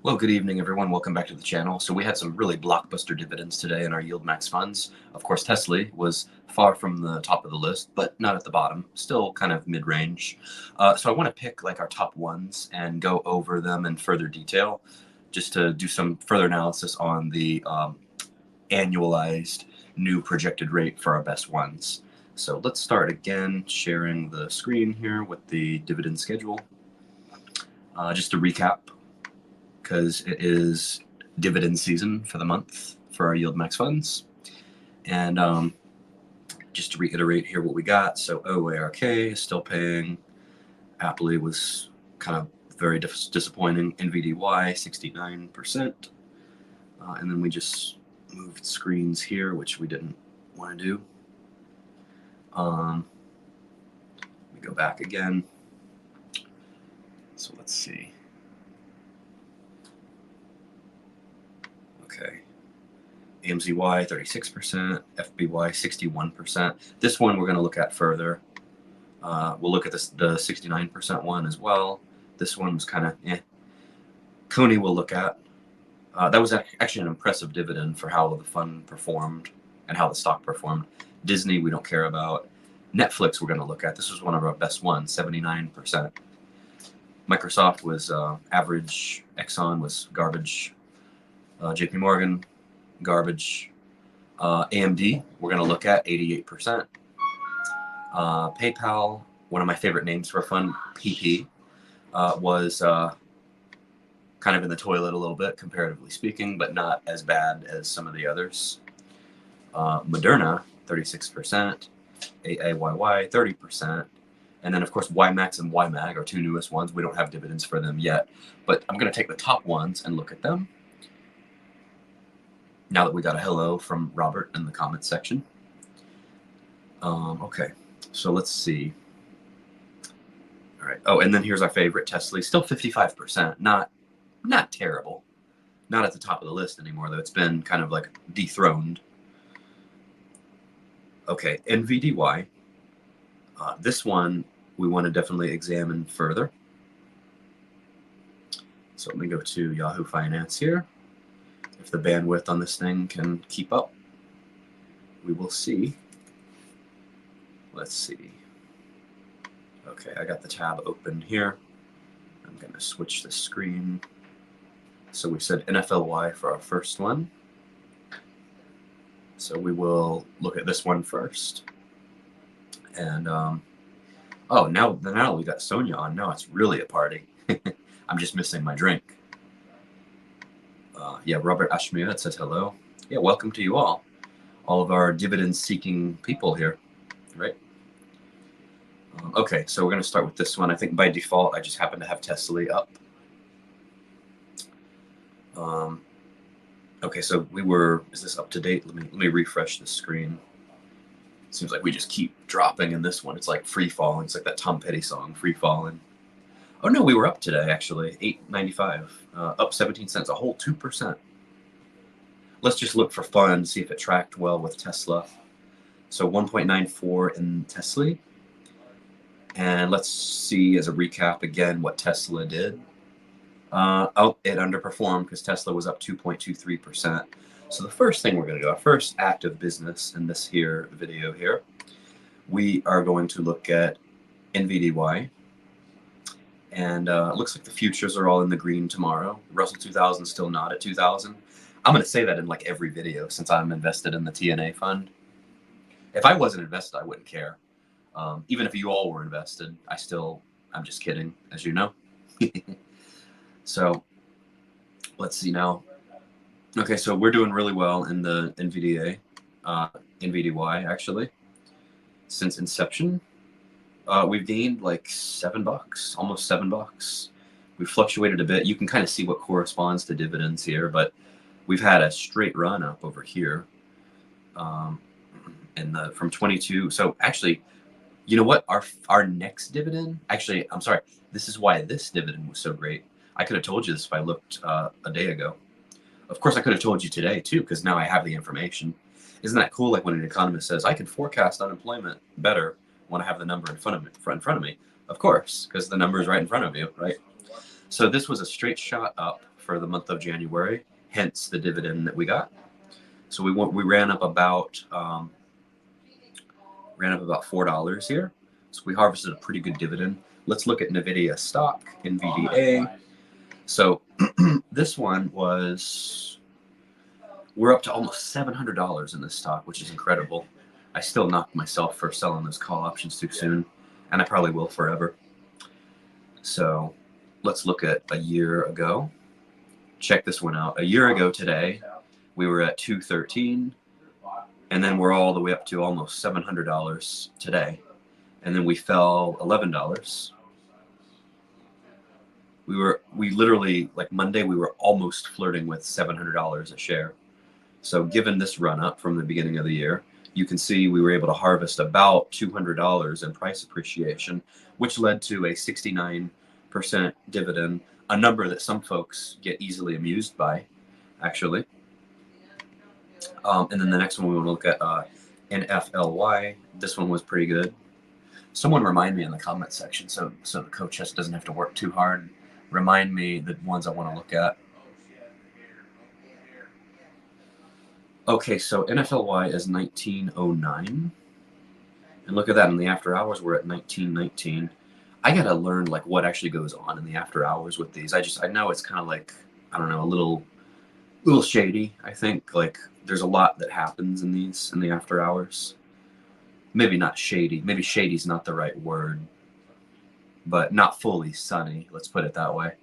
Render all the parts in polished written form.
Well, good evening, everyone. Welcome back to the channel. So we had some really blockbuster dividends today in our YieldMax funds. Of course, Tesla was far from the top of the list, but not at the bottom, still kind of mid-range. So I want to pick like our top ones and go over them in further detail, just to do some further analysis on the annualized new projected rate for our best ones. So let's start again, sharing the screen here with the dividend schedule. Just to recap, because it is dividend season for the month for our YieldMax funds. And just to reiterate here what we got. So OARK is still paying. Aptly was kind of very disappointing. NVDY, 69%. And then we just moved screens here, which we didn't want to do. We go back again. So let's see. Okay. AMDY, 36%, FBY, 61%. This one we're going to look at further. We'll look at the 69% one as well. This one was kind of CONY we'll look at. That was actually an impressive dividend for how the fund performed and how the stock performed. Disney we don't care about. Netflix we're going to look at. This was one of our best ones, 79%. Microsoft was average. Exxon was garbage. JP Morgan, garbage. AMD, we're going to look at 88%. PayPal, one of my favorite names for a fund, PP, was kind of in the toilet a little bit, comparatively speaking, but not as bad as some of the others. Moderna, 36%. AAYY, 30%. And then, of course, YieldMax and YMAG are two newest ones. We don't have dividends for them yet. But I'm going to take the top ones and look at them. Now that we got a hello from Robert in the comments section. Okay, so let's see. All right. Oh, and then here's our favorite, Tesla. Still 55%. Not terrible. Not at the top of the list anymore, though. It's been kind of like dethroned. Okay, NVDY. This one we want to definitely examine further. So let me go to Yahoo Finance here. If the bandwidth on this thing can keep up, we will see. Let's see. Okay, I got the tab open here. I'm going to switch the screen. So we said NFLY for our first one. So we will look at this one first. And, oh, now we got Sonia on. Now it's really a party. I'm just missing my drink. Yeah, Robert Ashmia says hello. Yeah, welcome to you all of our dividend-seeking people here, right? Okay, so we're going to start with this one. I think by default, I just happen to have Tesla up. Okay, so is this up to date? Let me refresh the screen. Seems like we just keep dropping in this one. It's like free falling. It's like that Tom Petty song, Free Falling. Oh no, we were up today actually, $8.95, up 17 cents, a whole 2%. Let's just look for fun, see if it tracked well with Tesla. So 1.94 in Tesla. And let's see as a recap again what Tesla did. Oh, it underperformed because Tesla was up 2.23%. So the first thing we're going to do, our first act of business in this here video here, we are going to look at NVDY. And it looks like the futures are all in the green tomorrow. Russell 2000 still not at 2000. I'm going to say that in like every video since I'm invested in the TNA fund. If I wasn't invested, I wouldn't care. Even if you all were invested, I'm just kidding, as you know. So let's see now. Okay, so we're doing really well in the NVDA, NVDY actually, since inception. We've gained like $7, almost $7. We've fluctuated a bit. You can kind of see what corresponds to dividends here, but we've had a straight run up over here. From 22. So actually, you know what? Our next dividend, actually, I'm sorry. This is why this dividend was so great. I could have told you this if I looked a day ago. Of course, I could have told you today too, because now I have the information. Isn't that cool? Like when an economist says, I can forecast unemployment better when I have the number in front of me. Of course, because the number is right in front of you, right? So this was a straight shot up for the month of January, hence the dividend that we got. So we ran up about $4 here. So we harvested a pretty good dividend. Let's look at NVDY stock, NVDA. So this one we're up to almost $700 in this stock, which is incredible. I still knocked myself for selling those call options too soon, and I probably will forever. So let's look at a year ago. Check this one out. A year ago today, we were at 213, and then we're all the way up to almost $700 today. And then we fell $11. We literally, like Monday, we were almost flirting with $700 a share. So given this run up from the beginning of the year, you can see we were able to harvest about $200 in price appreciation, which led to a 69% dividend, a number that some folks get easily amused by, actually. And then the next one we want to look at NFLY. This one was pretty good. Someone remind me in the comment section so the coach just doesn't have to work too hard. Remind me the ones I want to look at. Okay, so NFLY is 1909. And look at that, in the after hours, we're at 1919. I got to learn like what actually goes on in the after hours with these. I know it's kind of like, I don't know, a little shady. I think like there's a lot that happens in the after hours. Maybe not shady. Maybe shady's not the right word, but not fully sunny. Let's put it that way.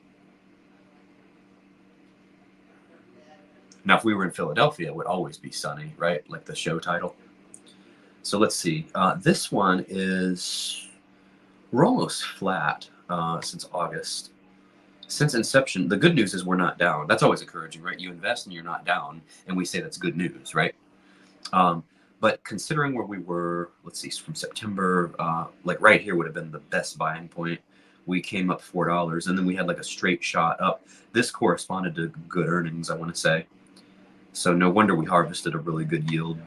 Now, if we were in Philadelphia, it would always be sunny, right? Like the show title. So let's see. This one we're almost flat since August. Since inception, the good news is we're not down. That's always encouraging, right? You invest and you're not down, and we say that's good news, right? But considering where we were, let's see, from September, like right here would have been the best buying point. We came up $4, and then we had like a straight shot up. This corresponded to good earnings, I want to say. So no wonder we harvested a really good yield.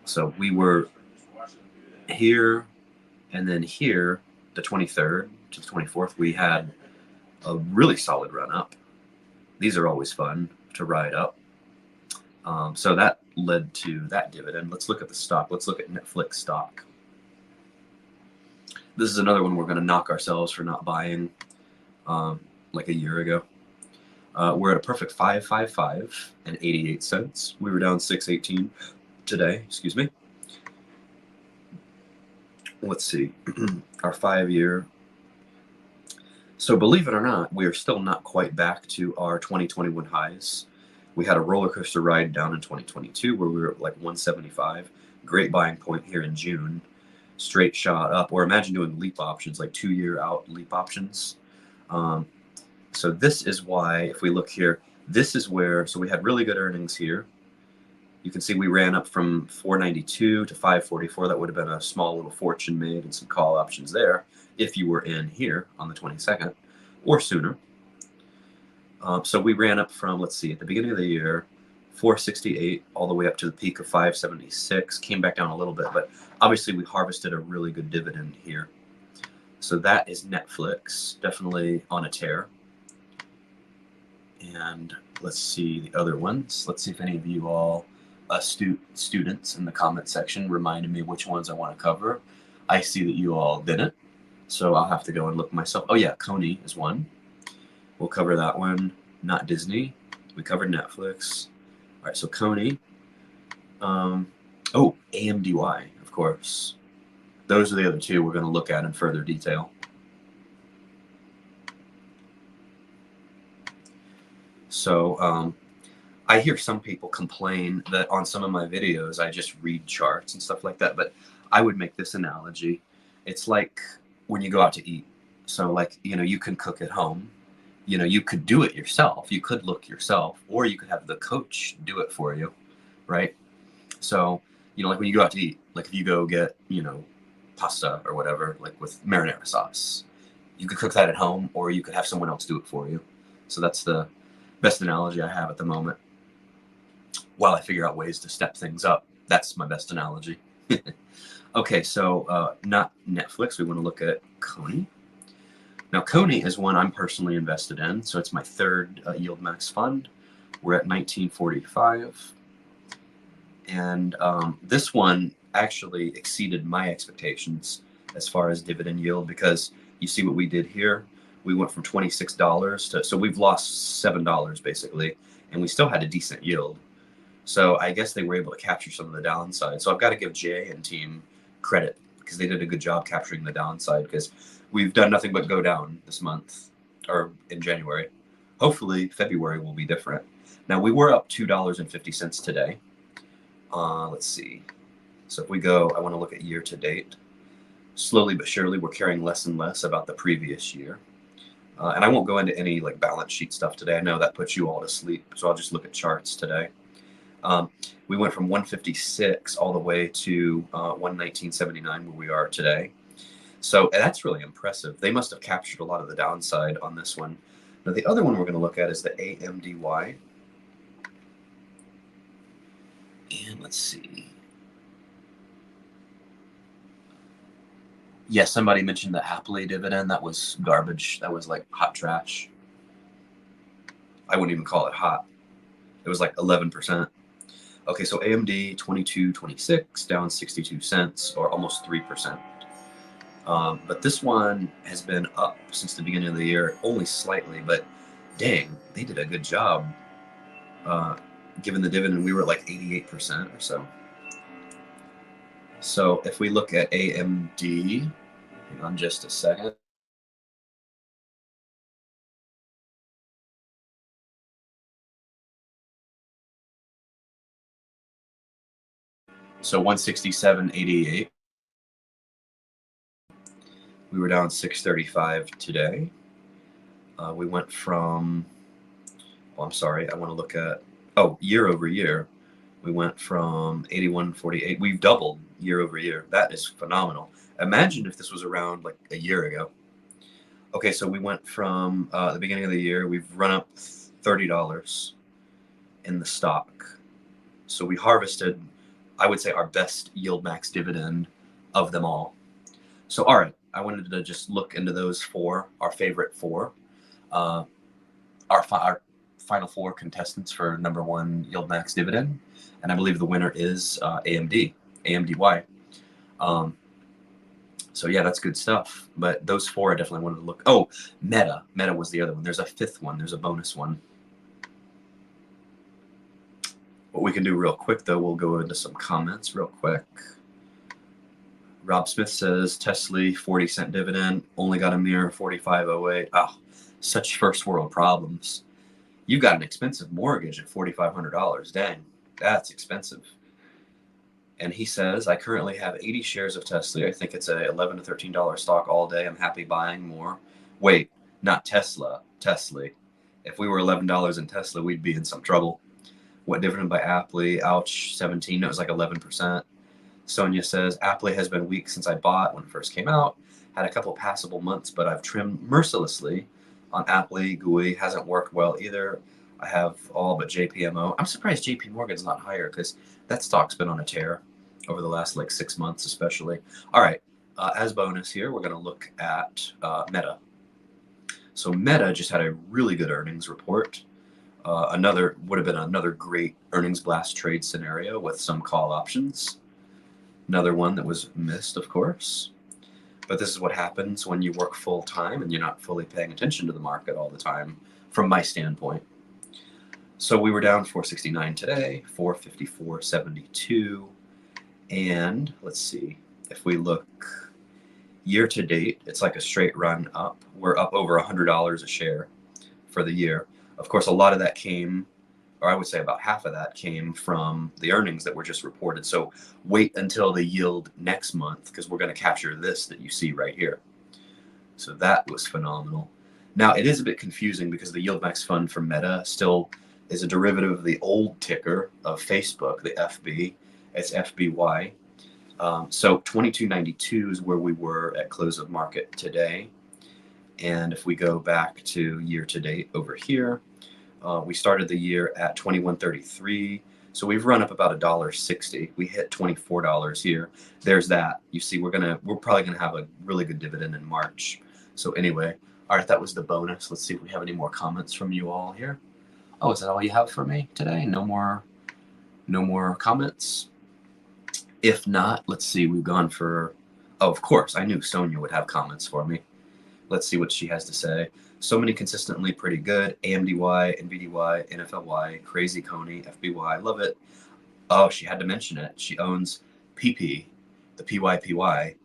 So we were here, and then here, the 23rd to the 24th, we had a really solid run up. These are always fun to ride up. So that led to that dividend. Let's look at the stock. Let's look at NFLY stock. This is another one we're going to knock ourselves for not buying like a year ago. We're at a perfect 555 and 88 cents. We were down 618 today. Excuse me. Let's see. Our 5-year. So believe it or not, we are still not quite back to our 2021 highs. We had a roller coaster ride down in 2022 where we were at like 175. Great buying point here in June. Straight shot up. Or imagine doing leap options, like 2-year out leap options. So this is why, if we look here, this is where, so we had really good earnings here. You can see we ran up from 492 to 544. That would have been a small little fortune made and some call options there if you were in here on the 22nd or sooner. So we ran up from, let's see, at the beginning of the year, 468 all the way up to the peak of 576. Came back down a little bit, but obviously we harvested a really good dividend here. So that is NFLY, definitely on a tear. And let's see the other ones. Let's see if any of you all astute students in the comment section reminded me which ones I want to cover. I see that you all didn't, so I'll have to go and look myself. Oh yeah, CONY is one. We'll cover that one. Not Disney. We covered NFLY. All right, so CONY. Oh, AMDY, of course. Those are the other two we're going to look at in further detail. So I hear some people complain that on some of my videos I just read charts and stuff like that, but I would make this analogy. It's like when you go out to eat. So like, you know, you can cook at home. You know, you could do it yourself. You could look yourself, or you could have the coach do it for you, right? So, you know, like when you go out to eat, like if you go get, you know, pasta or whatever, like with marinara sauce, you could cook that at home, or you could have someone else do it for you. So that's the best analogy I have at the moment. While I figure out ways to step things up, that's my best analogy. Okay, so not NFLY. We want to look at CONY. Now, CONY is one I'm personally invested in, so it's my third YieldMax fund. We're at 1945, and this one actually exceeded my expectations as far as dividend yield, because you see what we did here. We went from $26 to, so we've lost $7 basically, and we still had a decent yield. So I guess they were able to capture some of the downside. So I've got to give Jay and team credit, because they did a good job capturing the downside, because we've done nothing but go down this month, or in January. Hopefully February will be different. Now, we were up $2.50 today. Let's see. So if we go, I want to look at year to date. Slowly but surely, we're caring less and less about the previous year. And I won't go into any like balance sheet stuff today. I know that puts you all to sleep. So I'll just look at charts today. We went from 156 all the way to 119.79 where we are today. So that's really impressive. They must have captured a lot of the downside on this one. Now, the other one we're going to look at is the AMDY. And let's see. Yes, somebody mentioned the AMDY dividend. That was garbage. That was like hot trash. I wouldn't even call it hot. It was like 11%. Okay, so AMD 22.26, down 62 cents, or almost 3%. But this one has been up since the beginning of the year, only slightly, but dang, they did a good job. Given the dividend, we were at like 88% or so. So if we look at AMD, hang on just a second. So 167.88. We were down 635 today. We went from, oh, I'm sorry, I want to look at, year over year. We went from 81.48. We've doubled year over year. That is phenomenal. Imagine if this was around like a year ago. Okay, so we went from the beginning of the year, we've run up $30 in the stock. So we harvested, I would say, our best YieldMax dividend of them all. So, all right, I wanted to just look into those four, our favorite four, our final four contestants for number one YieldMax dividend. And I believe the winner is AMDY. So yeah, that's good stuff. But those four I definitely wanted to look. Oh, Meta was the other one. There's a fifth one. There's a bonus one. What we can do real quick, though, we'll go into some comments real quick. Rob Smith says, Tesla 40-cent dividend, only got a mere 45.08. Oh, such first world problems. You got an expensive mortgage at $4,500. Dang, that's expensive. And he says, I currently have 80 shares of Tesla. I think it's a $11 to $13 stock all day. I'm happy buying more. Wait, not Tesla, Tesla. If we were $11 in Tesla, we'd be in some trouble. What dividend by AMDY? Ouch, 17. It was like 11%. Sonia says, AMDY has been weak since I bought when it first came out. Had a couple passable months, but I've trimmed mercilessly on AMDY. GUI hasn't worked well either. I have all but JPMO. I'm surprised JP Morgan's not higher, because that stock's been on a tear over the last like 6 months especially. All right, as bonus here, we're going to look at Meta. So Meta just had a really good earnings report. Would have been another great earnings blast trade scenario with some call options. Another one that was missed, of course. But this is what happens when you work full time and you're not fully paying attention to the market all the time, from my standpoint. So we were down 469 today, 454.72. And let's see, if we look year to date, it's like a straight run up. We're up over $100 a share for the year. Of course, a lot of that came, or I would say about half of that came from the earnings that were just reported. So wait until the yield next month, because we're going to capture this that you see right here. So that was phenomenal. Now, it is a bit confusing because the YieldMax fund for Meta still is a derivative of the old ticker of Facebook, the FB. It's FBY. So 22.92 is where we were at close of market today. And if we go back to year to date over here, we started the year at 21.33. So we've run up about $1.60. We hit $24 here. There's that. You see, we're probably gonna have a really good dividend in March. So anyway, All right, that was the bonus. Let's see if we have any more comments from you all here. Oh, is that all you have for me today? No more comments? If not, let's see. We've gone for... Oh, of course. I knew Sonia would have comments for me. Let's see what she has to say. So many consistently pretty good. AMDY, NVDY, NFLY, crazy CONY, FBY. Love it. Oh, she had to mention it. She owns PP, the PYPY,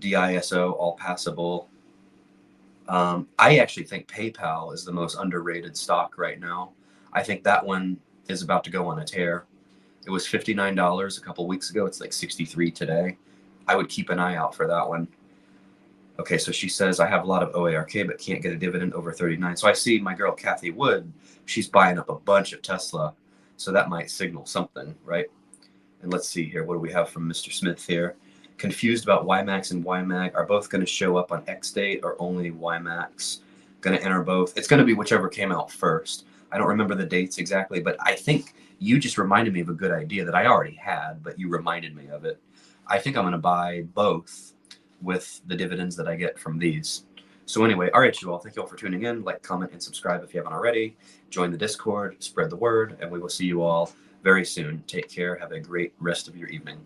DISO, all passable. I actually think PayPal is the most underrated stock right now. I think that one is about to go on a tear. It was $59 a couple weeks ago. It's like 63 today. I would keep an eye out for that one. Okay, so she says, I have a lot of OARK, but can't get a dividend over 39. So I see my girl Kathy Wood, she's buying up a bunch of Tesla. So that might signal something, right? And let's see here. What do we have from Mr. Smith here? Confused about YieldMax and YMAG. Are both going to show up on X date or only YieldMax? Going to enter both? It's going to be whichever came out first. I don't remember the dates exactly, but I think you just reminded me of a good idea that I already had, but you reminded me of it. I think I'm going to buy both with the dividends that I get from these. So anyway, all right, you all. Thank you all for tuning in. Like, comment, and subscribe if you haven't already. Join the Discord, spread the word, and we will see you all very soon. Take care. Have a great rest of your evening.